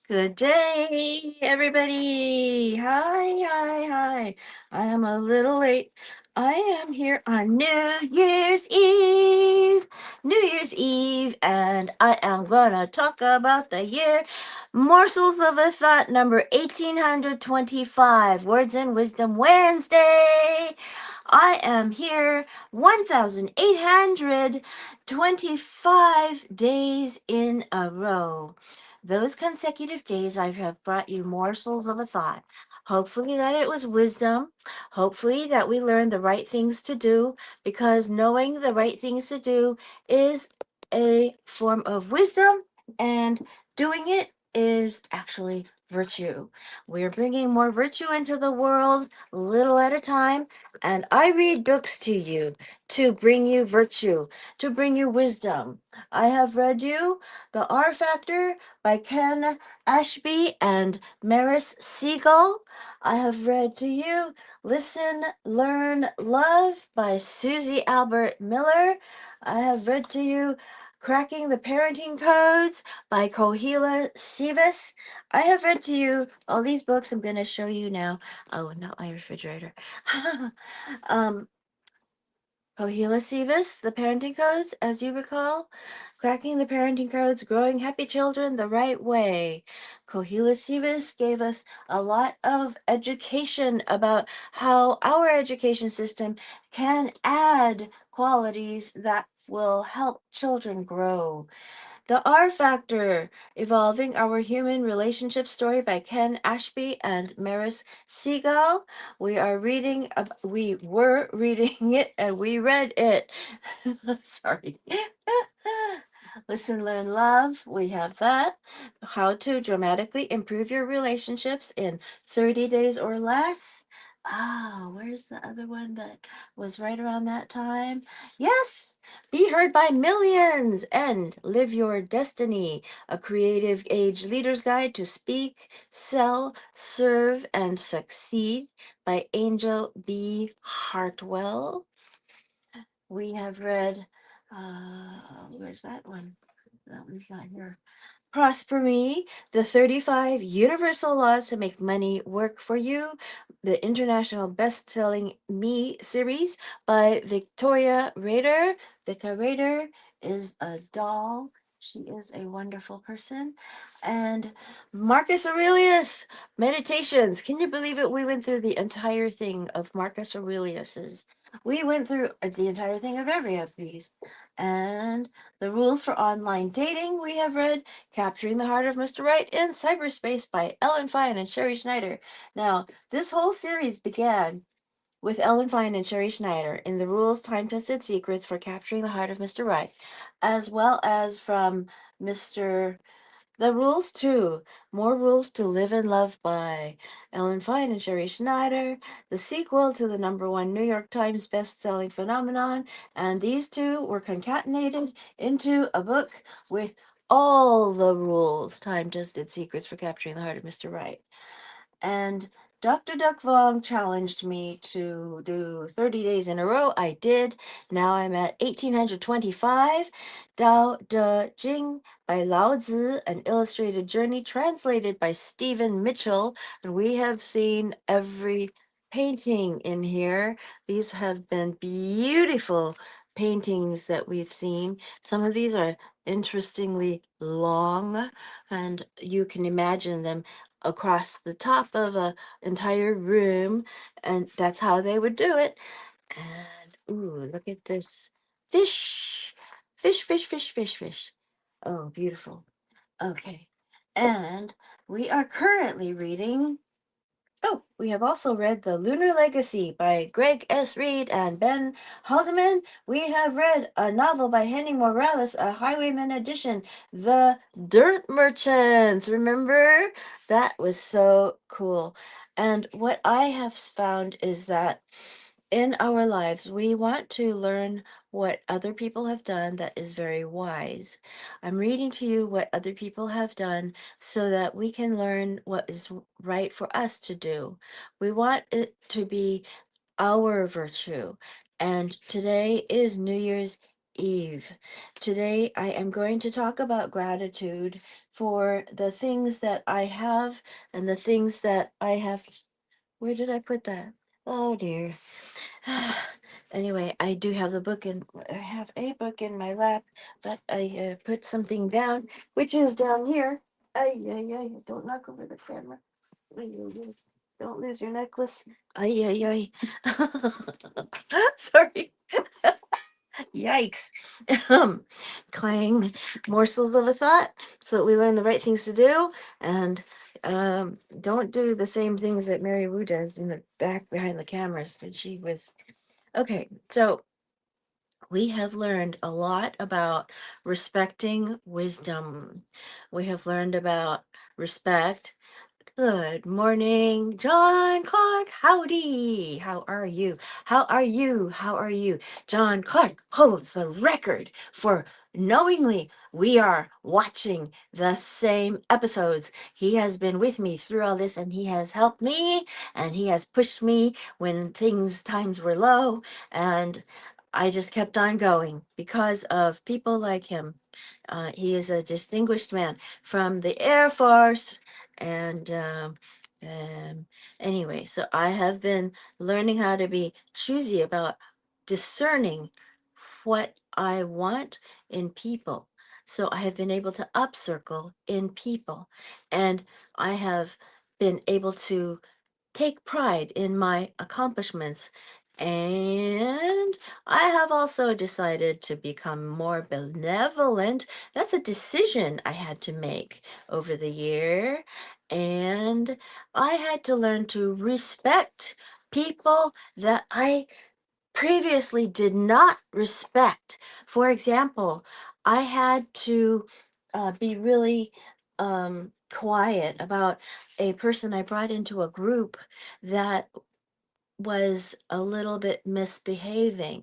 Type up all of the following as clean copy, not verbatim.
Good day, everybody. Hi. I am a little late. I am here on New Year's Eve. New Year's Eve, and I am gonna talk about the year Morsels of a Thought number 1825, Words and Wisdom Wednesday. I am here 1,825 days in a row. Those consecutive days, I have brought you morsels of a thought. Hopefully, that it was wisdom. Hopefully, that we learned the right things to do, because knowing the right things to do is a form of wisdom, and doing it is actually virtue. We're bringing more virtue into the world, little at a time. And I read books to you to bring you virtue, to bring you wisdom. I have read you The R Factor by Ken Ashby and Maris Siegel. I have read to you Listen, Learn, Love by Susie Albert Miller. I have read to you Cracking the Parenting Codes by Kohila Sivas. I have read to you all these books I'm going to show you now. Oh, not my refrigerator. um, Kohila Sivas, The Parenting Codes, as you recall. Cracking the Parenting Codes, Growing Happy Children the Right Way. Kohila Sivas gave us a lot of education about how our education system can add qualities that will help children grow. The R Factor, Evolving Our Human Relationship Story by Ken Ashby and Maris Siegel. We were reading it and we read it. Sorry. Listen, Learn, Love. We have that. How to dramatically improve your relationships in 30 days or less. Where's the other one that was right around that time? Yes, Be Heard by Millions and Live Your Destiny, a creative age leader's guide to speak, sell, serve, and succeed by Angel B. Hartwell. We have read, where's that one? That one's not here. Prosper Me, the 35 Universal Laws to Make Money Work for You, the international best-selling Me series by Victoria Rader. Victoria Rader is a doll. She is a wonderful person. And Marcus Aurelius, Meditations. Can you believe it? We went through the entire thing of Marcus Aurelius's. We went through the entire thing of every of these. And the rules for online dating, we have read Capturing the Heart of Mr. Right in Cyberspace by Ellen Fine and Sherry Schneider. Now, this whole series began with Ellen Fine and Sherry Schneider in the rules, time tested secrets for capturing the heart of Mr. Right, as well as from Mr. The Rules Too, More Rules to Live and Love by Ellen Fine and Sherry Schneider, the sequel to the number one New York Times best-selling phenomenon, and these two were concatenated into a book with all the rules, time-tested secrets for capturing the heart of Mr. Right. And Dr. Duck Vong challenged me to do 30 days in a row. I did. Now I'm at 1825. Dao De Jing by Lao Tzu, an illustrated journey translated by Stephen Mitchell. And we have seen every painting in here. These have been beautiful paintings that we've seen. Some of these are interestingly long, and you can imagine them across the top of a entire room, and that's how they would do it. And ooh, look at this fish, fish. Oh, beautiful. Okay, and we are currently reading. Oh, we have also read The Lunar Legacy by Greg S. Reed and Ben Haldeman. We have read a novel by Henry Morales, a Highwayman edition, The Dirt Merchants. Remember? That was so cool. And what I have found is that in our lives, we want to learn what other people have done that is very wise. I'm reading to you what other people have done so that we can learn what is right for us to do. We want it to be our virtue. And today is New Year's Eve. Today, I am going to talk about gratitude for the things that I have and the things that I have. Where did I put that? Oh dear. Anyway, I do have the book in. I have a book in my lap, but I put something down, which is down here. Ay, ay, ay! Don't knock over the camera. Ay, ay, ay. Don't lose your necklace. Ay, ay, ay. Sorry. Yikes. Um, Clang morsels of a thought so that we learn the right things to do and don't do the same things that Mary Wu does in the back behind the cameras when she was. Okay, so we have learned a lot about respecting wisdom. We have learned about respect. Good morning, John Clark. Howdy. How are you? How are you? How are you? John Clark holds the record for knowingly we are watching the same episodes. He has been with me through all this and he has helped me and he has pushed me when times were low. And I just kept on going because of people like him. He is a distinguished man from the Air Force and um, anyway, so I have been learning how to be choosy about discerning what I want in people. So I have been able to upcircle in people, and I have been able to take pride in my accomplishments. And I have also decided to become more benevolent. That's a decision I had to make over the year. And I had to learn to respect people that I previously did not respect. For example, I had to be really quiet about a person I brought into a group that was a little bit misbehaving.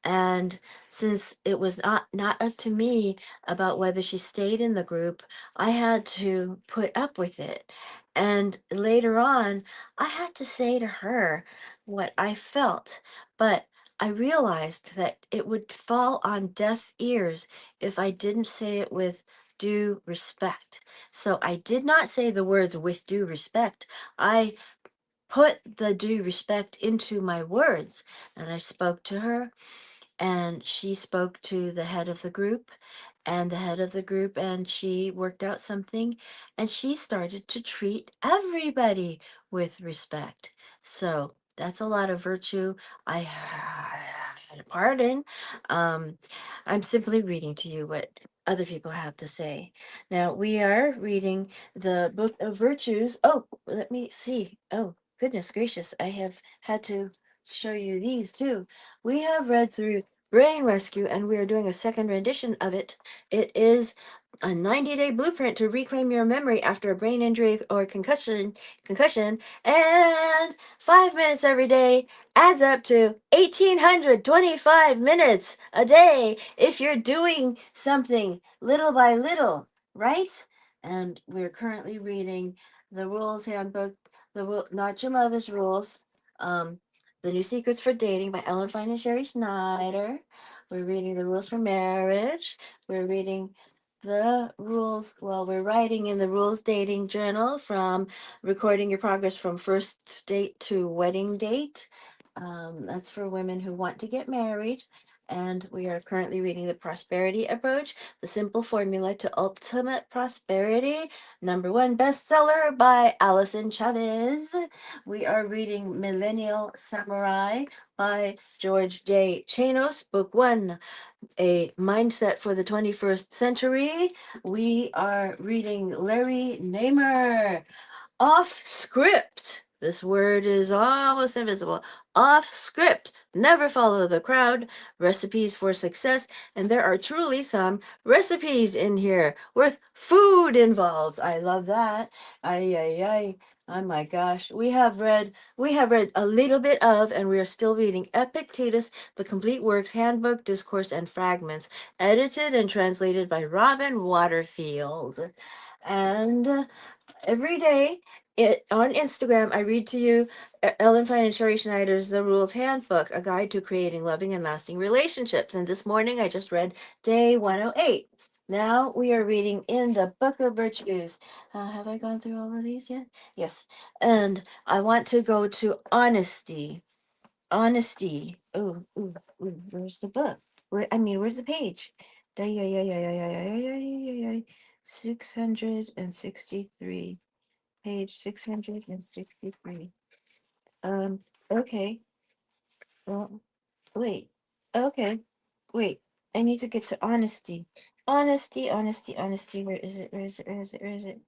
And since it was not up to me about whether she stayed in the group, I had to put up with it. And later on, I had to say to her what I felt. But I realized that it would fall on deaf ears if I didn't say it with due respect. So I did not say the words with due respect. I put the due respect into my words and I spoke to her and she spoke to the head of the group and the head of the group and she worked out something and she started to treat everybody with respect. So that's a lot of virtue. I had a pardon. um, I'm simply reading to you what other people have to say. Now we are reading the book of virtues. Oh, let me see. Oh, goodness gracious, I have had to show you these too. We have read through Brain Rescue, and we are doing a second rendition of it. It is a 90-day blueprint to reclaim your memory after a brain injury or concussion, and 5 minutes every day adds up to 1,825 minutes a day if you're doing something little by little, right? And we're currently reading the Rules Handbook, Not Your Mother's Rules, um, the New Secrets for Dating by Ellen Fine and Sherry Schneider. We're reading the rules for marriage. We're reading the rules. Well, we're writing in the rules dating journal from recording your progress from first date to wedding date. That's for women who want to get married. And we are currently reading the prosperity approach, the simple formula to ultimate prosperity, #1 bestseller by Allison Chavez. We are reading Millennial Samurai by George J. Chanos, Book 1, A Mindset for the 21st Century. We are reading Larry Namer, Off Script. This word is almost invisible. Off script. Never follow the crowd. Recipes for success. And there are truly some recipes in here with food involved. I love that. Ay, ay, ay. Oh my gosh. We have read a little bit of, and we are still reading Epictetus, the Complete Works Handbook, Discourse, and Fragments, edited and translated by Robin Waterfield. And every day on Instagram, I read to you Ellen Fine and Sherry Schneider's The Rules Handbook, a guide to creating loving and lasting relationships. And this morning I just read day 108. Now we are reading in the Book of Virtues. Have I gone through all of these yet? Yes. And I want to go to honesty. Honesty. Oh, where's the book? Where's the page? 663. Page 663. Um, okay. Well, wait. Okay. Wait. I need to get to honesty. Honesty. Where is it? Where is it? Where is it? Where is it?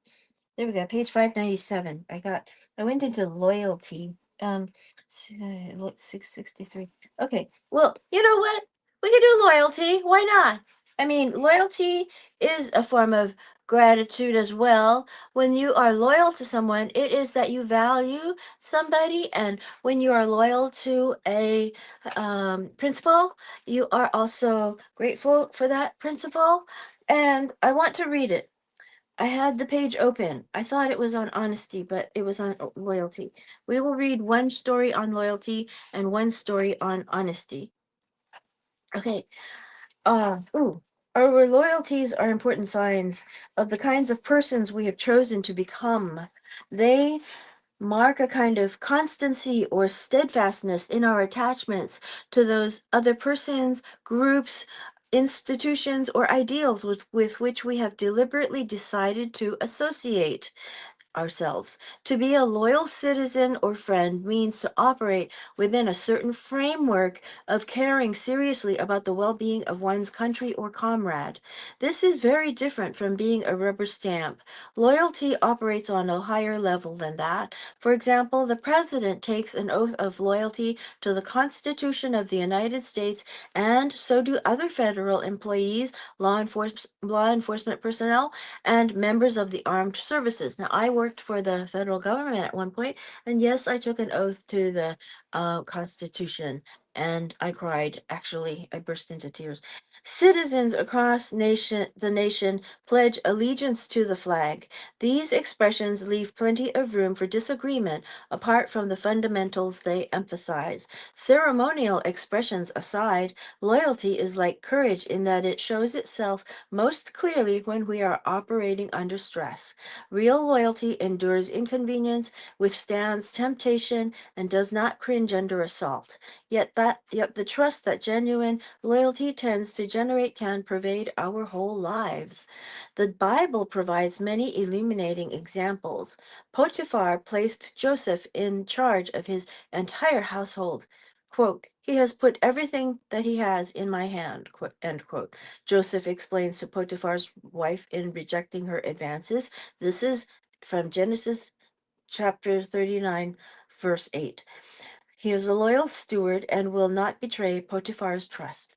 There we go. Page 597. I went into loyalty. Look, 663. Okay. Well, you know what? We can do loyalty. Why not? I mean, loyalty is a form of gratitude as well. When you are loyal to someone, it is that you value somebody. And when you are loyal to a principle, you are also grateful for that principle. And I want to read it. I had the page open. I thought it was on honesty, but it was on loyalty. We will read one story on loyalty and one story on honesty. Okay. Ooh. Our loyalties are important signs of the kinds of persons we have chosen to become. They mark a kind of constancy or steadfastness in our attachments to those other persons, groups, institutions, or ideals with which we have deliberately decided to associate ourselves. To be a loyal citizen or friend means to operate within a certain framework of caring seriously about the well being of one's country or comrade. This is very different from being a rubber stamp. Loyalty operates on a higher level than that. For example, the president takes an oath of loyalty to the Constitution of the United States, and so do other federal employees, law enforcement personnel, and members of the armed services. Now, I worked for the federal government at one point, and yes, I took an oath to the Constitution, and I cried. Actually, I burst into tears. Citizens across the nation pledge allegiance to the flag. These expressions leave plenty of room for disagreement apart from the fundamentals they emphasize. Ceremonial expressions aside, loyalty is like courage in that it shows itself most clearly when we are operating under stress. Real loyalty endures inconvenience, withstands temptation, and does not cringe under assault. Yet the trust that genuine loyalty tends to generate can pervade our whole lives. The Bible provides many illuminating examples. Potiphar placed Joseph in charge of his entire household. Quote, "He has put everything that he has in my hand," end quote. Joseph explains to Potiphar's wife in rejecting her advances. This is from Genesis chapter 39, verse 8. He is a loyal steward and will not betray Potiphar's trust.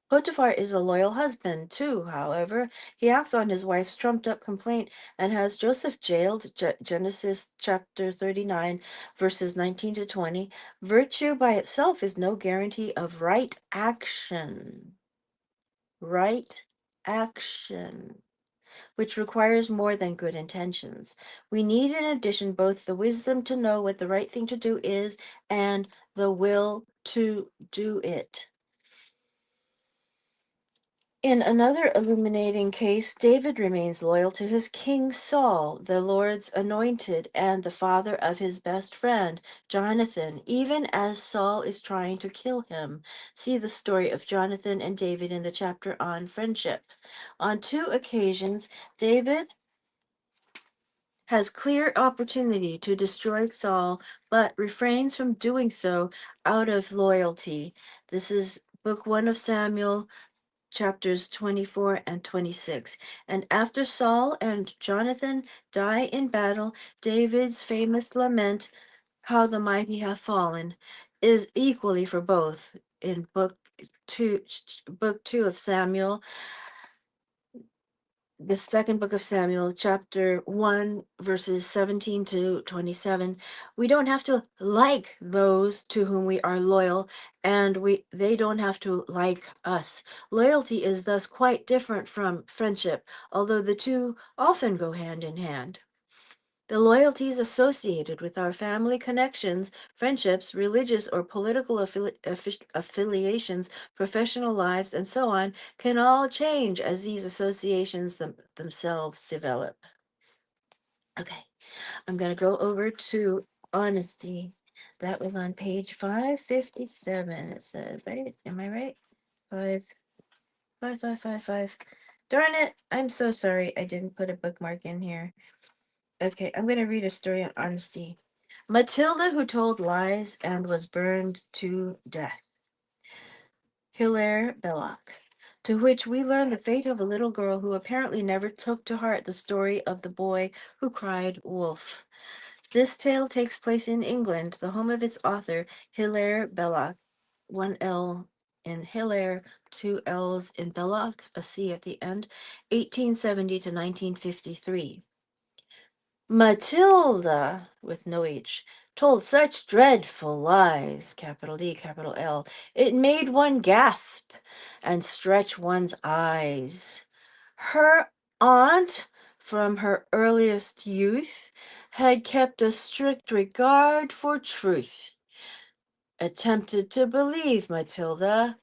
Potiphar is a loyal husband, too, however. He acts on his wife's trumped up complaint and has Joseph jailed, Genesis chapter 39, verses 19 to 20. Virtue by itself is no guarantee of right action. Right action, which requires more than good intentions. We need, in addition, both the wisdom to know what the right thing to do is and the will to do it. In another illuminating case, David remains loyal to his king Saul, the Lord's anointed and the father of his best friend, Jonathan, even as Saul is trying to kill him. See the story of Jonathan and David in the chapter on friendship. On two occasions, David has clear opportunity to destroy Saul, but refrains from doing so out of loyalty. This is Book 1 of Samuel, chapters 24 and 26. And after Saul and Jonathan die in battle, David's famous lament, "How the mighty have fallen," is equally for both in book 2 of Samuel, the second book of Samuel, chapter 1, verses 17 to 27. We don't have to like those to whom we are loyal, and they don't have to like us. Loyalty is thus quite different from friendship, although the two often go hand in hand. The loyalties associated with our family connections, friendships, religious or political affiliations, professional lives, and so on can all change as these associations themselves develop. Okay, I'm going to go over to honesty. That was on page 557. It says, right? Am I right? 55555. Darn it. I'm so sorry I didn't put a bookmark in here. Okay, I'm going to read a story on honesty. Matilda, who told lies and was burned to death. Hilaire Belloc. To which we learn the fate of a little girl who apparently never took to heart the story of the boy who cried wolf. This tale takes place in England, the home of its author, Hilaire Belloc. One L in Hilaire, two L's in Belloc, a C at the end, 1870 to 1953. Matilda, with no H, told such dreadful lies, capital D, capital L, it made one gasp and stretch one's eyes. Her aunt, from her earliest youth, had kept a strict regard for truth. Attempted to believe Matilda.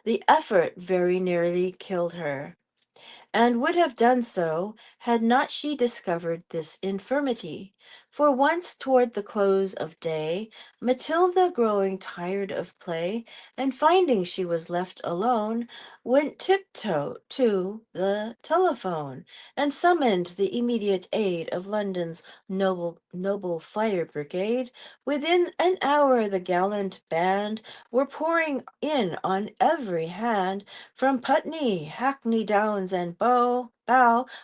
The effort very nearly killed her, and would have done so had not she discovered this infirmity. For once toward the close of day, Matilda, growing tired of play, and finding she was left alone, went tiptoe to the telephone, and summoned the immediate aid of London's noble fire brigade. Within an hour the gallant band were pouring in on every hand, from Putney, Hackney Downs, and Bow,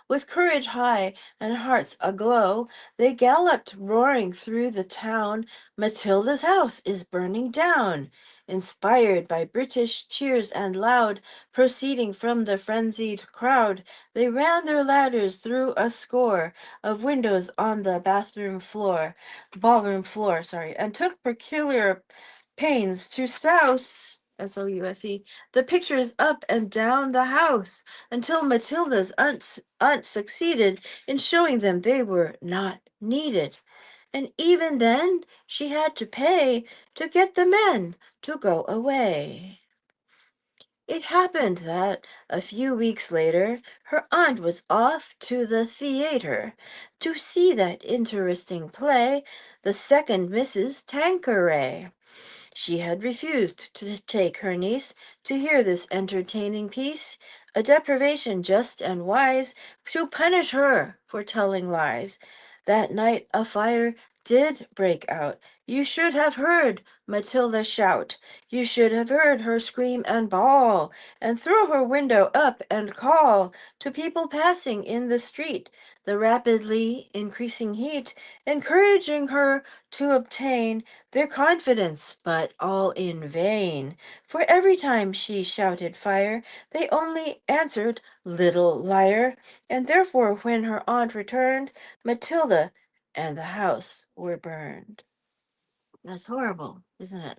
with courage high and hearts aglow, they galloped roaring through the town. Matilda's house is burning down. Inspired by British cheers and loud, proceeding from the frenzied crowd, they ran their ladders through a score of windows on the ballroom floor, and took peculiar pains to souse, souse, the pictures up and down the house until Matilda's aunt succeeded in showing them they were not needed. And even then she had to pay to get the men to go away. It happened that a few weeks later her aunt was off to the theater to see that interesting play, The Second Mrs. Tanqueray. She had refused to take her niece to hear this entertaining piece, a deprivation just and wise to punish her for telling lies. That night a fire did break out. You should have heard Matilda shout. You should have heard her scream and bawl, and throw her window up and call to people passing in the street, the rapidly increasing heat encouraging her to obtain their confidence, but all in vain, for every time she shouted fire, they only answered, little liar, and therefore when her aunt returned, Matilda and the house were burned. That's horrible, isn't it?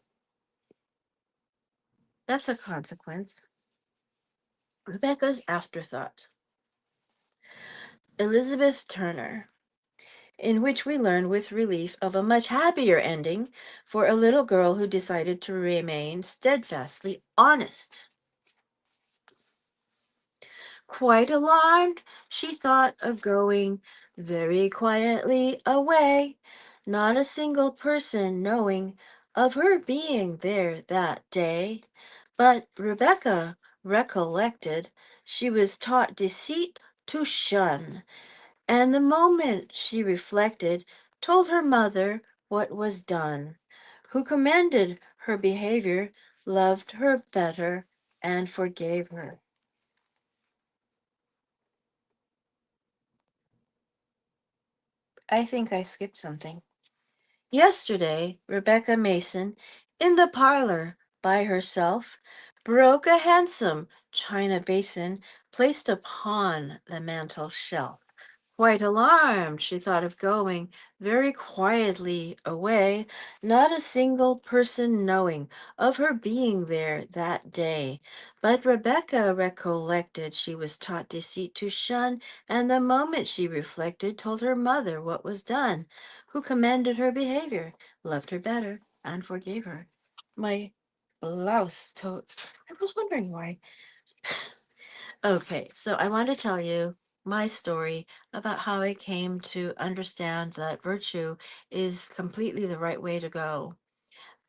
That's a consequence. Rebecca's afterthought. Elizabeth Turner, in which we learn with relief of a much happier ending for a little girl who decided to remain steadfastly honest. Quite alarmed, she thought of going very quietly away, not a single person knowing of her being there that day. But Rebecca recollected she was taught deceit to shun, and the moment she reflected, told her mother what was done, who commended her behavior, loved her better, and forgave her. I think I skipped something. Yesterday, Rebecca Mason, in the parlor by herself, broke a handsome china basin placed upon the mantel shelf. Quite alarmed, she thought of going very quietly away, not a single person knowing of her being there that day. But Rebecca recollected she was taught deceit to shun, and the moment she reflected told her mother what was done, who commended her behavior, loved her better, and forgave her. My blouse told. I was wondering why. Okay, so I want to tell you my story about how I came to understand that virtue is completely the right way to go.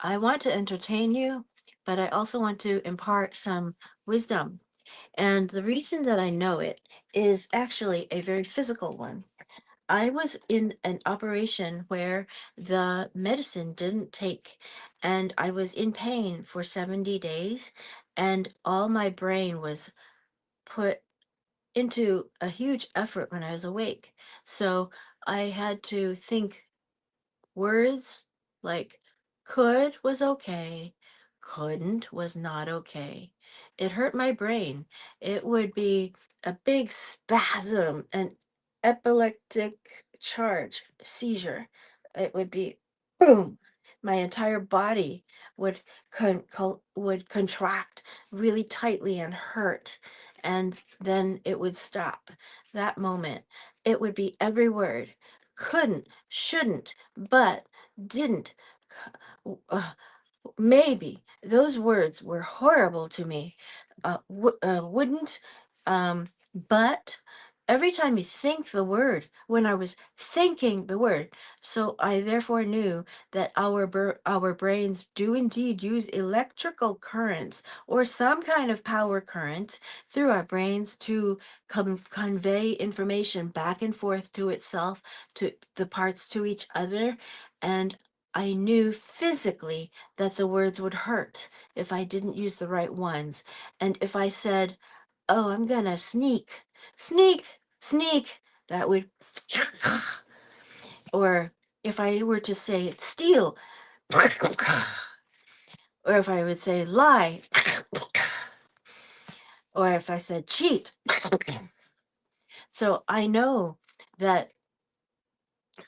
I want to entertain you, but I also want to impart some wisdom. And the reason that I know it is actually a very physical one. I was in an operation where the medicine didn't take, and I was in pain for 70 days, and all my brain was put into a huge effort when I was awake. So I had to think words like could was okay, couldn't was not okay. It hurt my brain. It would be a big spasm, an epileptic charge, seizure. It would be boom. My entire body would would contract really tightly and hurt, and then it would stop. That moment, it would be every word. Couldn't, shouldn't, but, didn't, uh, maybe. Those words were horrible to me. Wouldn't, but. Every time you think the word, when I was thinking the word, so I therefore knew that our brains do indeed use electrical currents or some kind of power current through our brains to convey information back and forth to itself, to the parts to each other. And I knew physically that the words would hurt if I didn't use the right ones. And if I said, oh, I'm gonna sneak, sneak, sneak, that would, or if I were to say steal, or if I would say lie, or if I said cheat. So I know that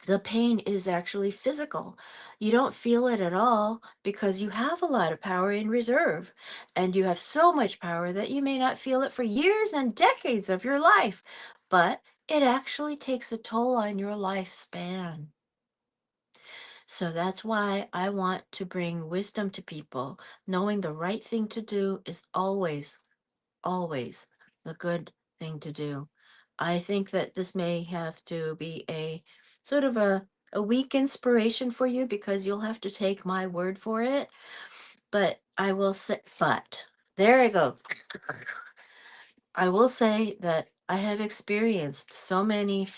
the pain is actually physical. You don't feel it at all because you have a lot of power in reserve. And you have so much power that you may not feel it for years and decades of your life. But it actually takes a toll on your lifespan. So that's why I want to bring wisdom to people. Knowing the right thing to do is always the good thing to do. I think that this may have to be a sort of a weak inspiration for you because you'll have to take my word for it. But I will say, but there I go. I will say that I have experienced so many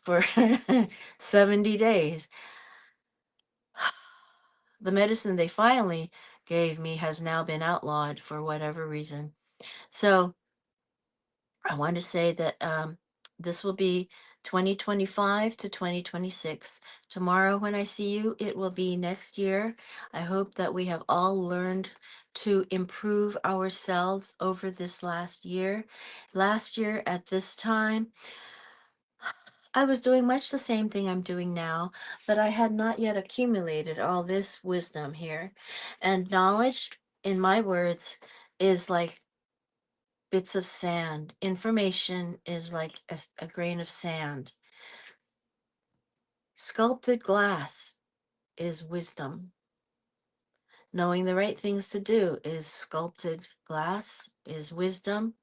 for 70 days. The medicine they finally gave me has now been outlawed for whatever reason. So I want to say that this will be 2025 to 2026. Tomorrow, when I see you, it will be next year. I hope that we have all learned to improve ourselves over this last year. Last year, at this time, I was doing much the same thing I'm doing now, but I had not yet accumulated all this wisdom here. And knowledge, in my words, is like bits of sand. Information is like a grain of sand. Sculpted glass is wisdom. Knowing the right things to do is sculpted glass, is wisdom,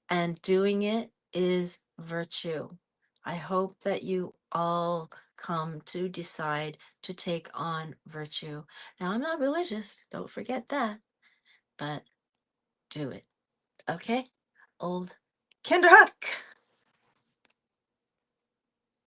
and doing it is virtue. I hope that you all come to decide to take on virtue. Now, I'm not religious, don't forget that, but do it. Okay? Old Kinderhook.